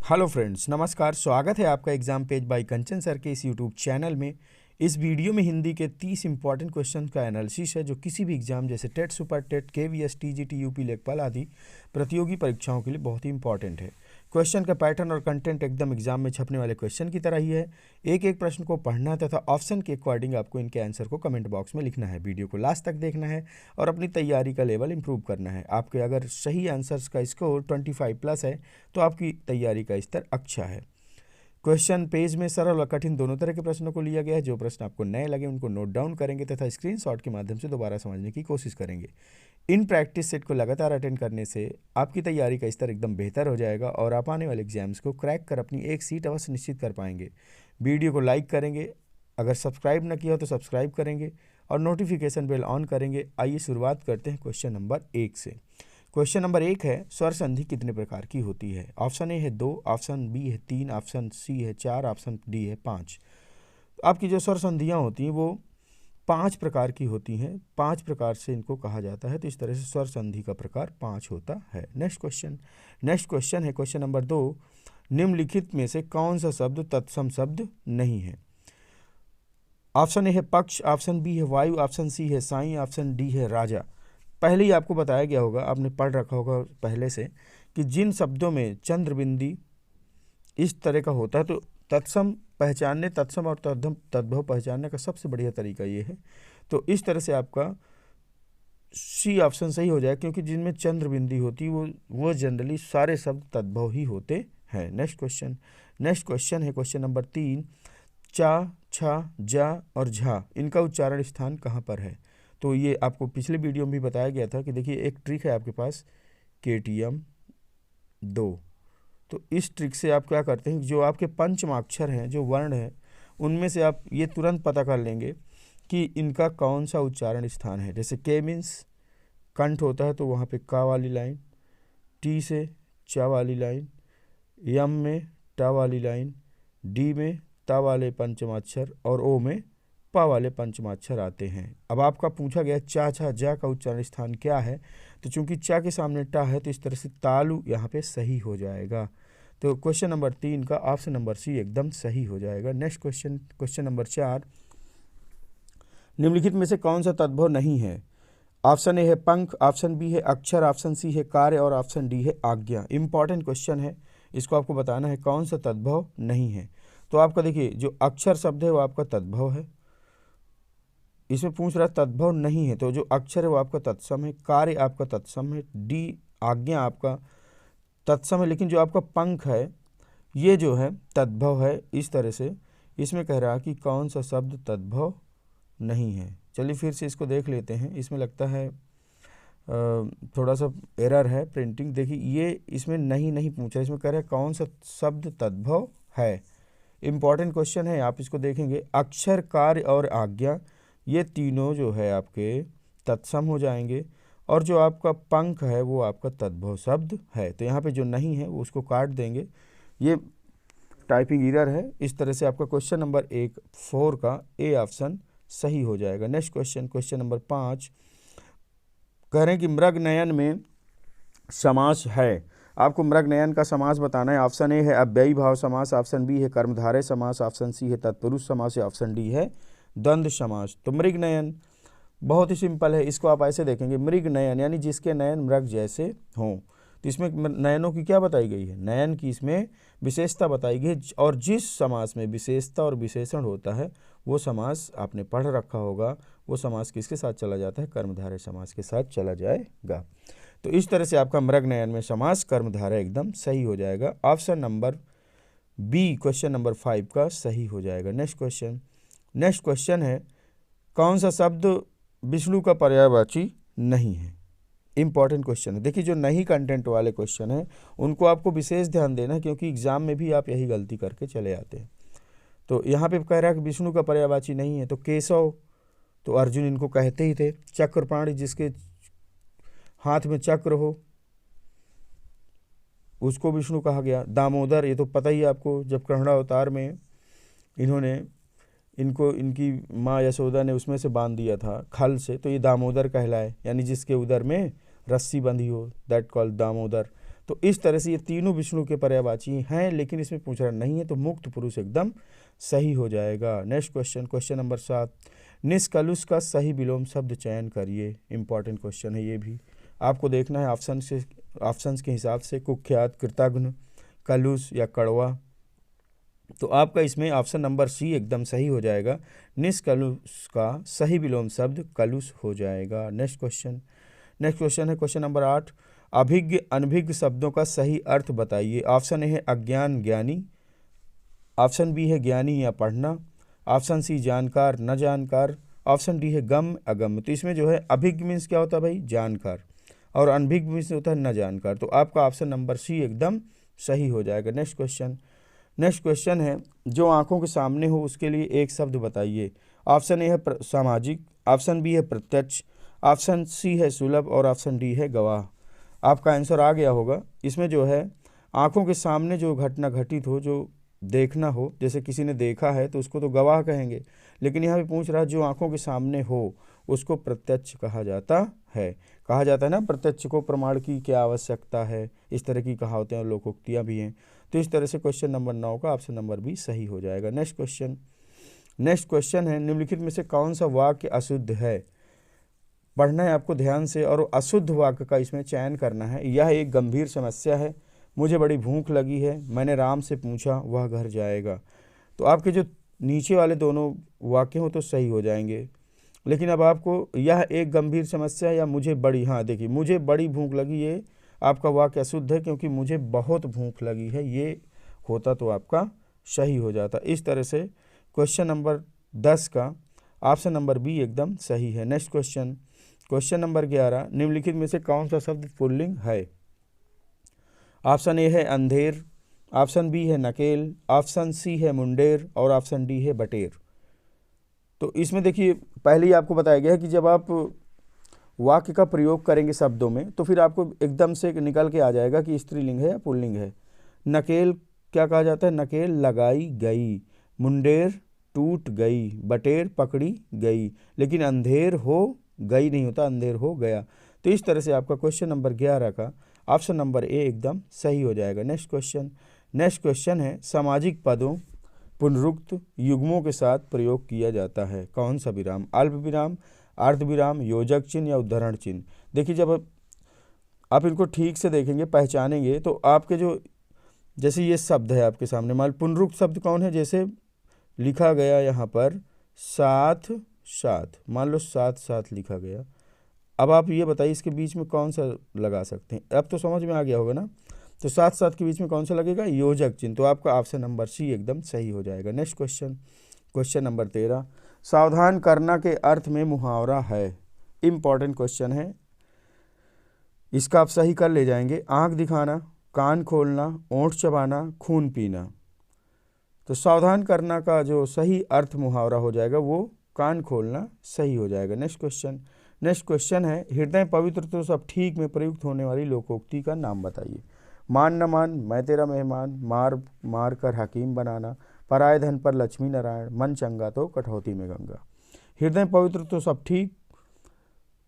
Hello friends, नमस्कार। स्वागत है आपका एग्जाम पेज बाय कंचन सर के इस यूट्यूब चैनल में। इस वीडियो में हिंदी के 30 इंपॉर्टेंट क्वेश्चन का एनालिसिस है जो किसी भी एग्जाम जैसे TET, super TET, KVS, TGT, UP लेखपाल आदि प्रतियोगी परीक्षाओं के लिए बहुत ही इंपॉर्टेंट है। क्वेश्चन का पैटर्न और कंटेंट एकदम एग्जाम में छपने वाले क्वेश्चन की तरह ही है। एक एक प्रश्न को पढ़ना तथा ऑप्शन के अकॉर्डिंग आपको इनके आंसर को कमेंट बॉक्स में लिखना है। वीडियो को लास्ट तक देखना है और अपनी तैयारी का लेवल इंप्रूव करना है। आपके अगर सही आंसर्स का स्कोर 25+ है तो आपकी तैयारी का स्तर अच्छा है। क्वेश्चन पेज में सरल और कठिन दोनों तरह के प्रश्नों को लिया गया है। जो प्रश्न आपको नए लगे उनको नोट डाउन करेंगे तथा स्क्रीनशॉट के माध्यम से दोबारा समझने की कोशिश करेंगे। इन प्रैक्टिस सेट को लगातार अटेंड करने से आपकी तैयारी का स्तर एकदम बेहतर हो जाएगा और आप आने वाले एग्जाम्स को क्रैक कर अपनी एक सीट अवश्य निश्चित कर पाएंगे। वीडियो को लाइक करेंगे, अगर सब्सक्राइब न किया हो तो सब्सक्राइब करेंगे और नोटिफिकेशन बेल ऑन करेंगे। आइए शुरुआत करते हैं क्वेश्चन नंबर 1 से। क्वेश्चन नंबर 1 है, स्वर संधि कितने प्रकार की होती है? ऑप्शन ए है 2, ऑप्शन बी है 3, ऑप्शन सी है 4, ऑप्शन डी है 5। आपकी जो स्वर संधियाँ होती हैं वो 5 प्रकार की होती हैं। 5 प्रकार से इनको कहा जाता है। तो इस तरह से स्वर संधि का प्रकार 5 होता है। नेक्स्ट क्वेश्चन है क्वेश्चन नंबर 2, निम्नलिखित में से कौन सा शब्द तत्सम शब्द नहीं है? ऑप्शन ए है पक्ष, ऑप्शन बी है वायु, ऑप्शन सी है साईं, ऑप्शन डी है राजा। पहले ही आपको बताया गया होगा, आपने पढ़ रखा होगा पहले से, कि जिन शब्दों में चंद्र बिंदी इस तरह का होता है तो तत्सम पहचानने, तत्सम और तद्भव पहचानने का सबसे बढ़िया तरीका ये है। तो इस तरह से आपका सी ऑप्शन सही हो जाए, क्योंकि जिनमें चंद्र बिंदी होती है वो जनरली सारे शब्द तद्भव ही होते हैं। नेक्स्ट क्वेश्चन है क्वेश्चन नंबर 3, चा, छा, जा और झा इनका उच्चारण स्थान कहाँ पर है? तो ये आपको पिछले वीडियो में भी बताया गया था कि देखिए एक ट्रिक है आपके पास KTM 2। तो इस ट्रिक से आप क्या करते हैं, जो आपके पंचमाक्षर हैं, जो वर्ण हैं, उनमें से आप ये तुरंत पता कर लेंगे कि इनका कौन सा उच्चारण स्थान है। जैसे के मीन्स कंठ होता है तो वहाँ पे का वाली लाइन, टी से चा वाली लाइन, यम में टा वाली लाइन, डी में ता वाले पंचमाक्षर और ओ में पा वाले पंचमाक्षर आते हैं। अब आपका पूछा गया चा, छा, जा का उच्चारण स्थान क्या है? तो चूंकि चा के सामने टा है तो इस तरह से तालु यहाँ पे सही हो जाएगा। तो क्वेश्चन नंबर 3 का ऑप्शन नंबर सी एकदम सही हो जाएगा। नेक्स्ट क्वेश्चन नंबर 4, निम्नलिखित में से कौन सा तद्भव नहीं है? ऑप्शन ए है पंख, ऑप्शन बी है अक्षर, ऑप्शन सी है कार्य और ऑप्शन डी है आज्ञा। इंपॉर्टेंट क्वेश्चन है, इसको आपको बताना है कौन सा तद्भव नहीं है। तो आपका देखिए जो अक्षर शब्द है वो आपका तद्भव है, इसमें पूछ रहा है तद्भव नहीं है, तो जो अक्षर है वो आपका तत्सम है, कार्य आपका तत्सम है, डी आज्ञा आपका तत्सम है, लेकिन जो आपका पंख है ये जो है तद्भव है। इस तरह से इसमें कह रहा है कि कौन सा शब्द तद्भव नहीं है। चलिए फिर से इसको देख लेते हैं। इसमें लगता है थोड़ा सा एरर है प्रिंटिंग। देखिए ये इसमें नहीं पूछा, इसमें कह रहा है कौन सा शब्द तद्भव है। इंपॉर्टेंट क्वेश्चन है, आप इसको देखेंगे। अक्षर, कार्य और आज्ञा ये तीनों जो है आपके तत्सम हो जाएंगे और जो आपका पंख है वो आपका तद्भव शब्द है। तो यहाँ पे जो नहीं है वो उसको काट देंगे, ये टाइपिंग एरर है। इस तरह से आपका क्वेश्चन नंबर 4 का ए ऑप्शन सही हो जाएगा। नेक्स्ट क्वेश्चन नंबर 5, कह रहे हैं कि मृग नयन में समास है। आपको मृग नयन का समास बताना है। ऑप्शन ए है अव्ययी भाव समास, ऑप्शन बी है कर्मधारय समास, ऑप्शन सी है तत्पुरुष समास, ऑप्शन डी है द्वंद्व समास। तो मृग नयन बहुत ही सिंपल है, इसको आप ऐसे देखेंगे, मृग नयन यानी जिसके नयन मृग जैसे हों। तो इसमें नयनों की क्या बताई गई है? नयन की इसमें विशेषता बताई गई है। और जिस समास में विशेषता और विशेषण होता है वो समास आपने पढ़ रखा होगा, वो समास किसके साथ चला जाता है? कर्मधारय समास के साथ चला जाएगा। तो इस तरह से आपका मृग नयन में समास कर्मधारय एकदम सही हो जाएगा। Option number B question number 5 का सही हो जाएगा। नेक्स्ट क्वेश्चन है, कौन सा शब्द विष्णु का पर्यायवाची नहीं है? इंपॉर्टेंट क्वेश्चन है। देखिए जो नहीं कंटेंट वाले क्वेश्चन हैं उनको आपको विशेष ध्यान देना है, क्योंकि एग्जाम में भी आप यही गलती करके चले आते हैं। तो यहाँ पे कह रहा है कि विष्णु का पर्यायवाची नहीं है। तो केशव तो अर्जुन इनको कहते ही थे। चक्रपाणी जिसके हाथ में चक्र हो उसको विष्णु कहा गया। दामोदर ये तो पता ही है आपको, जब कृष्णा अवतार में इनकी माँ यशोदा ने उसमें से बांध दिया था खल से, तो ये दामोदर कहलाए, यानी जिसके उदर में रस्सी बंधी हो, दैट कॉल्ड दामोदर। तो इस तरह से ये तीनों विष्णु के पर्यायवाची हैं, लेकिन इसमें पूछ रहा नहीं है, तो मुक्त पुरुष एकदम सही हो जाएगा। नेक्स्ट क्वेश्चन, क्वेश्चन नंबर 7, निष्कलुष का सही विलोम शब्द चयन करिए। इंपॉर्टेंट क्वेश्चन है ये भी, आपको देखना है ऑप्शंस के हिसाब से, कुख्यात, कृतघ्न, कलुष या कड़वा। तो आपका इसमें ऑप्शन नंबर सी एकदम सही हो जाएगा, निष्कलुष का सही विलोम शब्द कलुष हो जाएगा। नेक्स्ट क्वेश्चन है क्वेश्चन नंबर 8, अभिज्ञ अनभिज्ञ शब्दों का सही अर्थ बताइए। ऑप्शन ए है अज्ञान ज्ञानी, ऑप्शन बी है ज्ञानी या पढ़ना, ऑप्शन सी जानकार न जानकार, ऑप्शन डी है गम अगम। तो इसमें जो है अभिज्ञ मीन्स क्या होता है भाई, जानकार, और अनभिज्ञ मीन्स होता है न जानकार। तो आपका ऑप्शन नंबर सी एकदम सही हो जाएगा। नेक्स्ट क्वेश्चन है, जो आंखों के सामने हो उसके लिए एक शब्द बताइए। ऑप्शन ए है सामाजिक, ऑप्शन बी है प्रत्यक्ष, ऑप्शन सी है सुलभ और ऑप्शन डी है गवाह। आपका आंसर आ गया होगा। इसमें जो है आंखों के सामने जो घटना घटित हो, जो देखना हो, जैसे किसी ने देखा है तो उसको तो गवाह कहेंगे, लेकिन यहाँ पे पूछ रहा है जो आंखों के सामने हो उसको प्रत्यक्ष कहा जाता है। ना प्रत्यक्ष को प्रमाण की क्या आवश्यकता है, इस तरह की कहावतें और लोकोक्तियाँ भी हैं। तो इस तरह से क्वेश्चन नंबर 9 का ऑप्शन नंबर बी सही हो जाएगा। नेक्स्ट क्वेश्चन है, निम्नलिखित में से कौन सा वाक्य अशुद्ध है। पढ़ना है आपको ध्यान से और अशुद्ध वाक्य का इसमें चयन करना है। यह एक गंभीर समस्या है। मुझे बड़ी भूख लगी है, मैंने राम से पूछा, वह घर जाएगा। तो आपके जो नीचे वाले दोनों वाक्य हो तो सही हो जाएंगे, लेकिन अब आपको यह एक गंभीर समस्या या मुझे बड़ी, हाँ देखिए मुझे बड़ी भूख लगी, ये आपका वाक्य अशुद्ध है, क्योंकि मुझे बहुत भूख लगी है ये होता तो आपका सही हो जाता। इस तरह से क्वेश्चन नंबर 10 का ऑप्शन नंबर बी एकदम सही है। नेक्स्ट क्वेश्चन नंबर 11, निम्नलिखित में से कौन सा शब्द पुल्लिंग है। ऑप्शन ए है अंधेर, ऑप्शन बी है नकेल, ऑप्शन सी है मुंडेर और ऑप्शन डी है बटेर। तो इसमें देखिए पहले ही आपको बताया गया है कि जब आप वाक्य का प्रयोग करेंगे शब्दों में तो फिर आपको एकदम से निकल के आ जाएगा कि स्त्रीलिंग है या पुल्लिंग है। नकेल क्या कहा जाता है, नकेल लगाई गई, मुंडेर टूट गई, बटेर पकड़ी गई, लेकिन अंधेर हो गई नहीं होता, अंधेर हो गया। तो इस तरह से आपका क्वेश्चन नंबर 11 का ऑप्शन नंबर ए एकदम सही हो जाएगा। नेक्स्ट क्वेश्चन है, सामाजिक पदों पुनरुक्त युग्मों के साथ प्रयोग किया जाता है। कौन सा विराम, अल्प विराम, अर्ध विराम, योजक चिन्ह या उद्धरण चिन्ह। देखिए जब आप इनको ठीक से देखेंगे, पहचानेंगे, तो आपके जो जैसे ये शब्द है आपके सामने, मान पुनरुक्त शब्द कौन है, जैसे लिखा गया यहाँ पर साथ साथ, मान लो साथ साथ लिखा गया। अब आप ये बताइए इसके बीच में कौन सा लगा सकते हैं, अब तो समझ में आ गया होगा ना। तो साथ साथ के बीच में कौन सा लगेगा, योजक चिन्ह। तो आपका ऑप्शन नंबर सी एकदम सही हो जाएगा। नेक्स्ट क्वेश्चन नंबर 13, सावधान करना के अर्थ में मुहावरा है। इंपॉर्टेंट क्वेश्चन है, इसका आप सही कर ले जाएंगे। आंख दिखाना, कान खोलना, ओंठ चबाना, खून पीना। तो सावधान करना का जो सही अर्थ मुहावरा हो जाएगा वो कान खोलना सही हो जाएगा। नेक्स्ट क्वेश्चन है, हृदय पवित्र तो सब ठीक में प्रयुक्त होने वाली लोकोक्ति का नाम बताइए। मान न मान, मैं तेरा मेहमान, मार मार कर हकीम बनाना, पराये धन पर लक्ष्मी नारायण, मन चंगा तो कटौती में गंगा। हृदय पवित्र तो सब ठीक,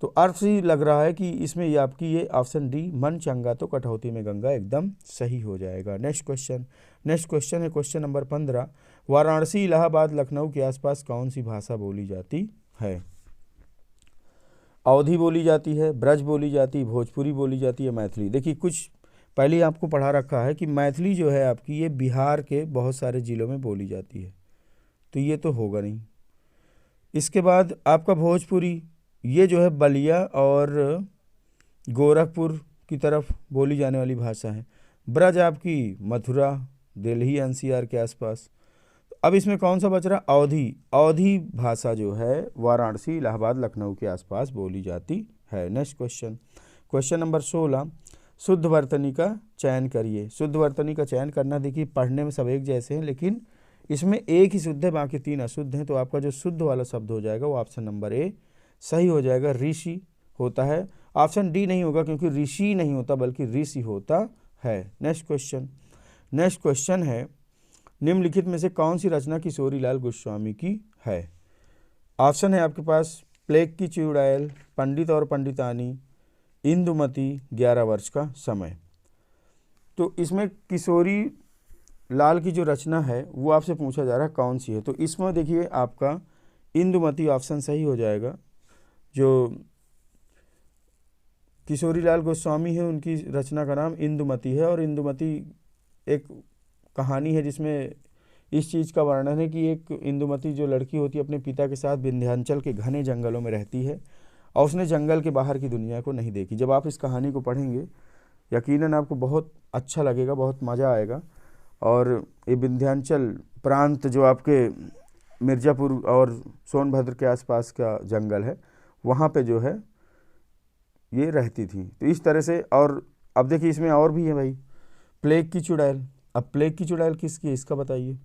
तो अर्थ से लग रहा है कि इसमें ये आपकी ये ऑप्शन डी, मन चंगा तो कटौती में गंगा, एकदम सही हो जाएगा। नेक्स्ट क्वेश्चन है क्वेश्चन नंबर 15, वाराणसी, इलाहाबाद, लखनऊ के आसपास कौन सी भाषा बोली जाती है। अवधी बोली जाती है, ब्रज बोली जाती है, भोजपुरी बोली जाती है, मैथिली। देखिए कुछ पहले आपको पढ़ा रखा है कि मैथिली जो है आपकी ये बिहार के बहुत सारे ज़िलों में बोली जाती है, तो ये तो होगा नहीं। इसके बाद आपका भोजपुरी, ये जो है बलिया और गोरखपुर की तरफ बोली जाने वाली भाषा है। ब्रज आपकी मथुरा, दिल्ली, एनसीआर के आसपास। अब इसमें कौन सा बच रहा, अवधी भाषा जो है वाराणसी, इलाहाबाद, लखनऊ के आसपास बोली जाती है। नेक्स्ट क्वेश्चन नंबर 16, शुद्ध वर्तनी का चयन करिए। शुद्ध वर्तनी का चयन करना, देखिए पढ़ने में सब एक जैसे हैं, लेकिन इसमें एक ही शुद्ध है, बाकी 3 अशुद्ध हैं। तो आपका जो शुद्ध वाला शब्द हो जाएगा वो ऑप्शन नंबर ए सही हो जाएगा। ऋषि होता है, ऑप्शन डी नहीं होगा क्योंकि ऋषि नहीं होता बल्कि ऋषि होता है। नेक्स्ट क्वेश्चन है, निम्नलिखित में से कौन सी रचना किशोरीलाल गोस्वामी की है। ऑप्शन है आपके पास प्लेग की चुड़ैल, पंडित और पंडितानी, इंदुमती, 11 वर्ष का समय। तो इसमें किशोरी लाल की जो रचना है वो आपसे पूछा जा रहा है कौन सी है। तो इसमें देखिए आपका इंदुमती ऑप्शन सही हो जाएगा। जो किशोरी लाल गोस्वामी है उनकी रचना का नाम इंदुमती है, और इंदुमती एक कहानी है जिसमें इस चीज़ का वर्णन है कि एक इंदुमती जो लड़की होती है अपने पिता के साथ विंध्याचल के घने जंगलों में रहती है और उसने जंगल के बाहर की दुनिया को नहीं देखी। जब आप इस कहानी को पढ़ेंगे यकीनन आपको बहुत अच्छा लगेगा, बहुत मज़ा आएगा। और ये विंध्याचल प्रांत जो आपके मिर्ज़ापुर और सोनभद्र के आसपास का जंगल है वहाँ पे जो है ये रहती थी। तो इस तरह से, और अब देखिए इसमें और भी है भाई, प्लेग की चुड़ैल। अब प्लेग की चुड़ैल किसकी है इसका बताइए।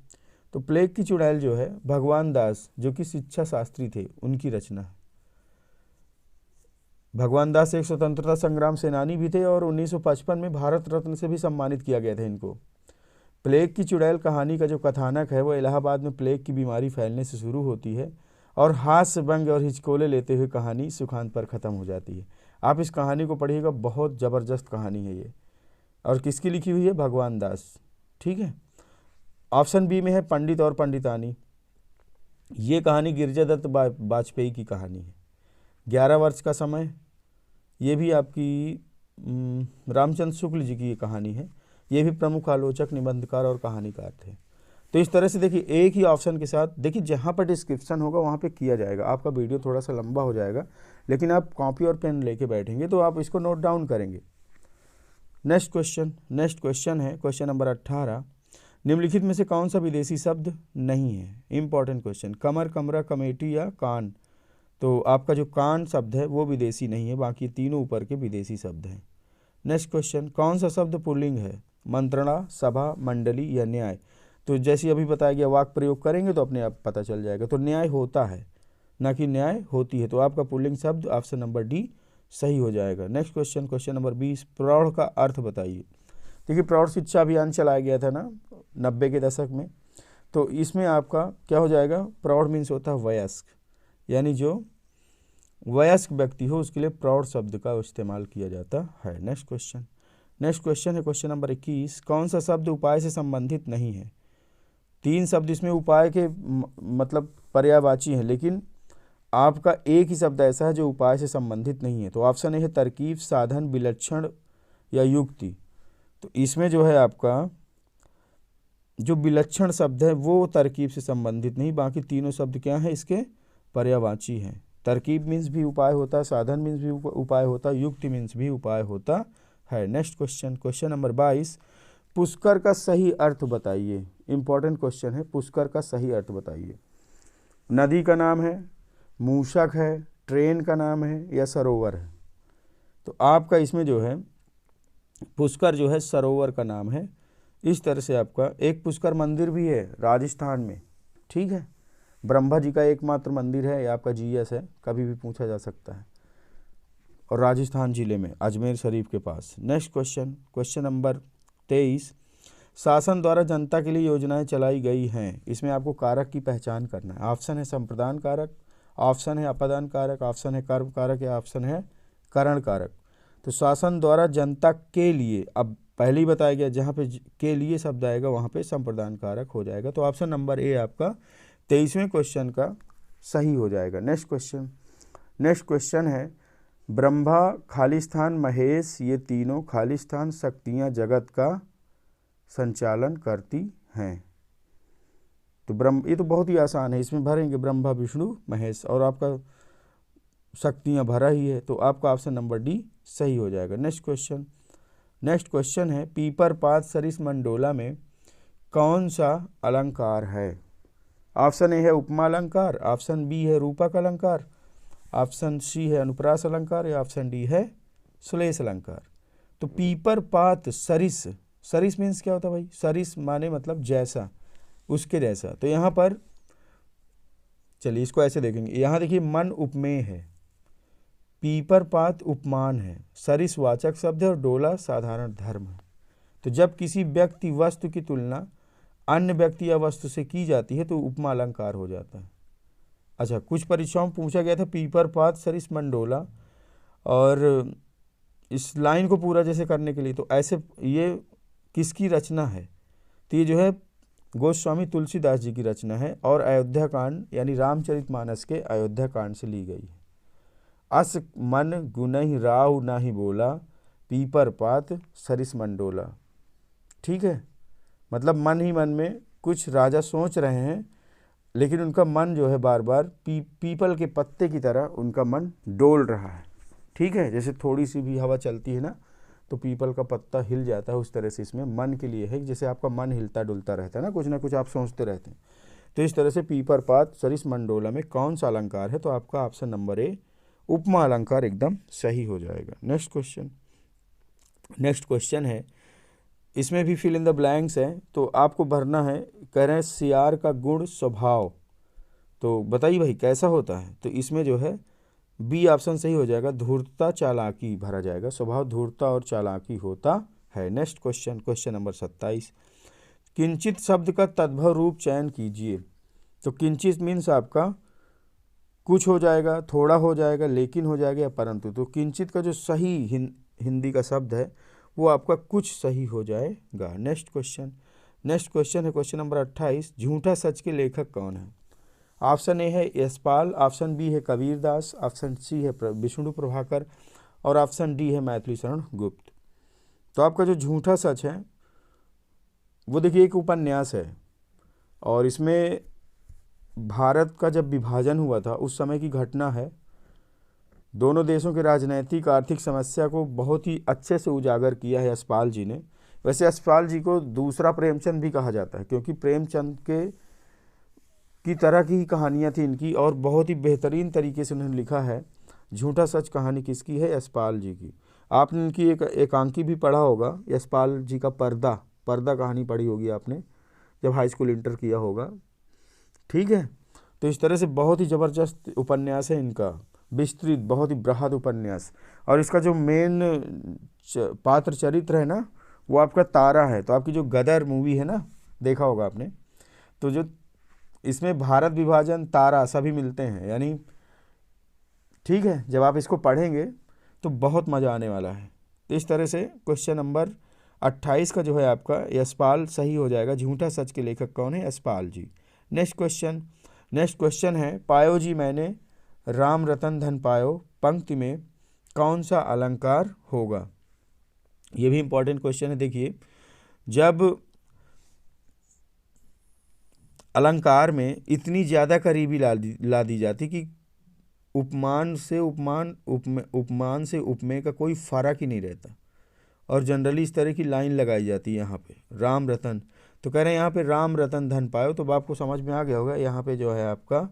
तो प्लेग की चुड़ैल जो है भगवान दास जो कि शिक्षा शास्त्री थे उनकी रचना है। भगवान दास एक स्वतंत्रता संग्राम सेनानी भी थे और 1955 में भारत रत्न से भी सम्मानित किया गया था इनको। प्लेग की चुड़ैल कहानी का जो कथानक है वो इलाहाबाद में प्लेग की बीमारी फैलने से शुरू होती है और हास्य व्यंग्य और हिचकोले लेते हुए कहानी सुखांत पर ख़त्म हो जाती है। आप इस कहानी को पढ़िएगा, बहुत ज़बरदस्त कहानी है ये। और किसकी लिखी हुई है? भगवान दास। ठीक है। ऑप्शन बी में है पंडित और पंडितानी। ये कहानी गिरिजादत्त वाजपेयी की कहानी है। 11 वर्ष का समय, ये भी आपकी रामचंद्र शुक्ल जी की ये कहानी है। ये भी प्रमुख आलोचक, निबंधकार और कहानीकार थे। तो इस तरह से देखिए एक ही ऑप्शन के साथ, देखिए जहाँ पर डिस्क्रिप्शन होगा वहाँ पे किया जाएगा। आपका वीडियो थोड़ा सा लंबा हो जाएगा लेकिन आप कॉपी और पेन लेके बैठेंगे तो आप इसको नोट डाउन करेंगे। नेक्स्ट क्वेश्चन है क्वेश्चन नंबर 18। निम्नलिखित में से कौन सा विदेशी शब्द नहीं है? Important question. कमर, कमरा, कमेटी या कान। तो आपका जो कान शब्द है वो विदेशी नहीं है, बाकी तीनों ऊपर के विदेशी शब्द हैं। नेक्स्ट क्वेश्चन, कौन सा शब्द पुल्लिंग है? मंत्रणा, सभा, मंडली या न्याय। तो जैसे अभी बताया गया वाक प्रयोग करेंगे तो अपने आप पता चल जाएगा। तो न्याय होता है ना कि न्याय होती है। तो आपका पुल्लिंग शब्द ऑप्शन नंबर डी सही हो जाएगा। Next question number 20। प्रौढ़ का अर्थ बताइए। देखिए प्रौढ़ शिक्षा अभियान चलाया गया था ना 90 के दशक में, तो इसमें आपका क्या हो जाएगा? प्रौढ़ मीन्स होता है वयस्क, यानी जो वयस्क व्यक्ति हो उसके लिए प्रौढ़ शब्द का इस्तेमाल किया जाता है। नेक्स्ट क्वेश्चन है क्वेश्चन नंबर 21। कौन सा शब्द उपाय से संबंधित नहीं है? 3 शब्द इसमें उपाय के मतलब पर्यायवाची हैं, लेकिन आपका एक ही शब्द ऐसा है जो उपाय से संबंधित नहीं है। तो ऑप्शन ए है तरकीब, साधन, विलक्षण या युक्ति। तो इसमें जो है आपका जो विलक्षण शब्द है वो तरकीब से संबंधित नहीं, बाकी तीनों शब्द क्या हैं? इसके पर्यायवाची हैं। तरकीब मीन्स भी उपाय होता है, साधन मीन्स भी उपाय होता है, युक्ति मीन्स भी उपाय होता है। Next question number 22। पुष्कर का सही अर्थ बताइए। इंपॉर्टेंट क्वेश्चन है, पुष्कर का सही अर्थ बताइए। नदी का नाम है, मूषक है, ट्रेन का नाम है या सरोवर है। तो आपका इसमें जो है पुष्कर जो है सरोवर का नाम है। इस तरह से आपका एक पुष्कर मंदिर भी है राजस्थान में। ठीक है, ब्रह्मा जी का एकमात्र मंदिर है, ये आपका जीएस है, कभी भी पूछा जा सकता है, और राजस्थान जिले में अजमेर शरीफ के पास। Next question number 23। शासन द्वारा जनता के लिए योजनाएं चलाई गई हैं, इसमें आपको कारक की पहचान करना है। ऑप्शन है संप्रदान कारक, ऑप्शन है अपादान कारक, ऑप्शन है कर्म कारक या ऑप्शन है करण कारक। तो शासन द्वारा जनता के लिए, अब पहले ही बताया गया जहाँ पे के लिए शब्द आएगा वहाँ पे संप्रदान कारक हो जाएगा। तो ऑप्शन नंबर ए आपका 23वें क्वेश्चन का सही हो जाएगा। नेक्स्ट क्वेश्चन है ब्रह्मा, खालिस्तान, महेश, ये तीनों खालिस्तान शक्तियाँ जगत का संचालन करती हैं। तो ये तो बहुत ही आसान है, इसमें भरेंगे ब्रह्मा, विष्णु, महेश, और आपका शक्तियाँ भरा ही है। तो आपका ऑप्शन नंबर डी सही हो जाएगा। नेक्स्ट क्वेश्चन है पीपर, पात, सरिस, मंडोला में कौन सा अलंकार है? ऑप्शन ए है उपमा अलंकार, ऑप्शन बी है रूपक अलंकार, ऑप्शन सी है अनुप्रास अलंकार या ऑप्शन डी है श्लेष अलंकार। तो पीपर, पात, सरिस, सरिस मीन्स क्या होता है भाई? सरिस माने मतलब जैसा, उसके जैसा। तो यहाँ पर चलिए इसको ऐसे देखेंगे, यहाँ देखिए मन उपमेय है, पीपर पात उपमान है, सरिस वाचक शब्द है और डोला साधारण धर्म है। तो जब किसी व्यक्ति वस्तु की तुलना अन्य व्यक्ति या वस्तु से की जाती है तो उपमा अलंकार हो जाता है। अच्छा, कुछ परीक्षाओं में पूछा गया था पीपर पात सरिस मंडोला, और इस लाइन को पूरा जैसे करने के लिए तो ऐसे ये किसकी रचना है? तो ये जो है गोस्वामी तुलसीदास जी की रचना है और अयोध्या कांड यानी रामचरितमानस के अयोध्या कांड से ली गई है। अस मन गुनहि राव नाही बोला, पीपर पात सरिस मंडोला। ठीक है, मतलब मन ही मन में कुछ राजा सोच रहे हैं, लेकिन उनका मन जो है बार बार पीपल के पत्ते की तरह उनका मन डोल रहा है। ठीक है, जैसे थोड़ी सी भी हवा चलती है ना तो पीपल का पत्ता हिल जाता है, उस तरह से इसमें मन के लिए है, जैसे आपका मन हिलता डुलता रहता है ना कुछ आप सोचते रहते हैं। तो इस तरह से पीपर पात सरिस मंडोला में कौन सा अलंकार है? तो आपका ऑप्शन नंबर ए उपमा अलंकार एकदम सही हो जाएगा। नेक्स्ट क्वेश्चन है, इसमें भी फिल इन द ब्लैंक्स है, तो आपको भरना है। कह रहे हैं सियार का गुण स्वभाव, तो बताइए भाई कैसा होता है? तो इसमें जो है बी ऑप्शन सही हो जाएगा, धूर्तता चालाकी भरा जाएगा। स्वभाव धूर्तता और चालाकी होता है। नेक्स्ट क्वेश्चन नंबर 27, किंचित शब्द का तद्भव रूप चयन कीजिए। तो किंचित मीन्स आपका कुछ हो जाएगा, थोड़ा हो जाएगा, लेकिन हो जाएगा या परंतु। तो किंचित का जो सही हिंदी का शब्द है वो आपका कुछ सही हो जाएगा। नेक्स्ट क्वेश्चन है क्वेश्चन नंबर 28, झूठा सच के लेखक कौन है? ऑप्शन ए है यशपाल, ऑप्शन बी है कबीरदास, ऑप्शन सी है विष्णु प्रभाकर और ऑप्शन डी है मैथिली शरण गुप्त। तो आपका जो झूठा सच है वो देखिए एक उपन्यास है और इसमें भारत का जब विभाजन हुआ था उस समय की घटना है। दोनों देशों के राजनैतिक आर्थिक समस्या को बहुत ही अच्छे से उजागर किया है यशपाल जी ने। वैसे यशपाल जी को दूसरा प्रेमचंद भी कहा जाता है, क्योंकि प्रेमचंद की तरह की ही कहानियाँ थी इनकी और बहुत ही बेहतरीन तरीके से उन्होंने लिखा है। झूठा सच कहानी किसकी है? यशपाल जी की। आपने इनकी एक एकांकी भी पढ़ा होगा, यशपाल जी का पर्दा कहानी पढ़ी होगी आपने जब हाई स्कूल इंटर किया होगा। ठीक है, तो इस तरह से बहुत ही ज़बरदस्त उपन्यास है इनका, विस्तृत बहुत ही बृहद उपन्यास। और इसका जो मेन पात्र चरित्र है ना वो आपका तारा है। तो आपकी जो गदर मूवी है ना, देखा होगा आपने, तो जो इसमें भारत विभाजन तारा सभी मिलते हैं यानी। ठीक है, जब आप इसको पढ़ेंगे तो बहुत मज़ा आने वाला है। तो इस तरह से क्वेश्चन नंबर 28 का जो है आपका यशपाल सही हो जाएगा। झूठा सच के लेखक कौन है? यशपाल जी। नेक्स्ट क्वेश्चन है, पायो जी मैंने राम रतन धन पायो, पंक्ति में कौन सा अलंकार होगा? ये भी इंपॉर्टेंट क्वेश्चन है। देखिए, जब अलंकार में इतनी ज़्यादा करीबी ला दी जाती कि उपमान से उपमे का कोई फर्क ही नहीं रहता और जनरली इस तरह की लाइन लगाई जाती है यहाँ पे, राम रतन। तो कह रहे हैं यहाँ पे राम रतन धन पायो, तो आपको समझ में आ गया होगा यहाँ पे जो है आपका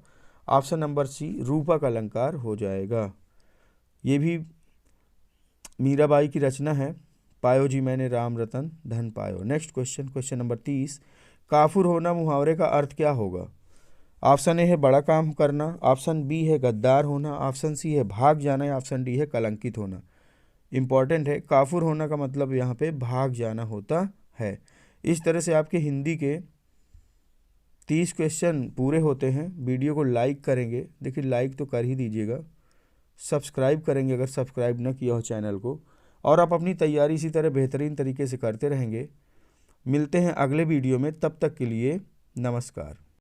ऑप्शन नंबर सी रूपक अलंकार हो जाएगा। ये भी मीराबाई की रचना है, पायो जी मैंने राम रतन धन पायो। नेक्स्ट क्वेश्चन नंबर 30, काफुर होना मुहावरे का अर्थ क्या होगा? ऑप्शन ए है बड़ा काम करना, ऑप्शन बी है गद्दार होना, ऑप्शन सी है भाग जाना या ऑप्शन डी है कलंकित होना। इंपॉर्टेंट है, काफुर होना का मतलब यहाँ पे भाग जाना होता है। इस तरह से आपके हिंदी के 30 क्वेश्चन पूरे होते हैं। वीडियो को लाइक करेंगे, देखिए लाइक तो कर ही दीजिएगा, सब्सक्राइब करेंगे अगर सब्सक्राइब ना किया हो चैनल को, और आप अपनी तैयारी इसी तरह बेहतरीन तरीके से करते रहेंगे। मिलते हैं अगले वीडियो में, तब तक के लिए नमस्कार।